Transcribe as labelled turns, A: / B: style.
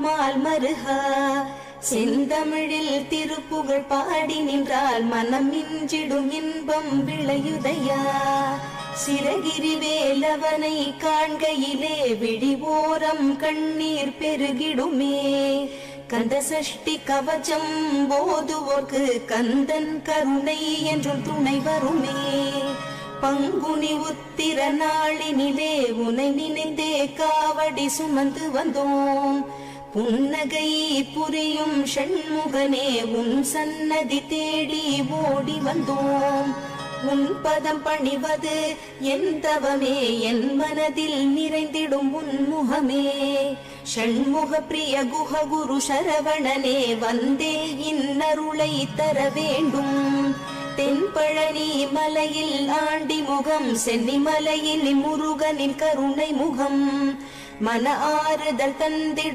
A: mall மருகா செந்தமிழில் திருப்புகழ் பாடி நின்றால் மனம் மிஞ்சிடும் இன்பம் விளையுதையா சிறகிரி வேலவனை காண்கையிலே விழிவோரம் கண்ணீர் பெருகிடுமே கந்த சஷ்டி கவச்சம் போதுவோர்க்கு கந்தன் கருணை என்றும் துணை வருமே பங்குனி உத்திர நாளினிலே உனை நினைந்தே காவடி சுமந்து வந்தோம் புன்னகை புரியும் ஷண்முகனே உன் சன்னதி தேடி ஓடி வந்தோம் உன் பதம் பணிவது என் தவமே என் மனதில் நிறைந்திடும் உன் முகமே ஷண்முக பிரிய குஹ குரு சரவணனே வந்தே இன்னருளை தர வேண்டும் தென்பழனி மலையில் ஆண்டி முகம் சென்னிமலையில் முருகனின் கருணை முகம் மன ஆறுதல் தந்திடும்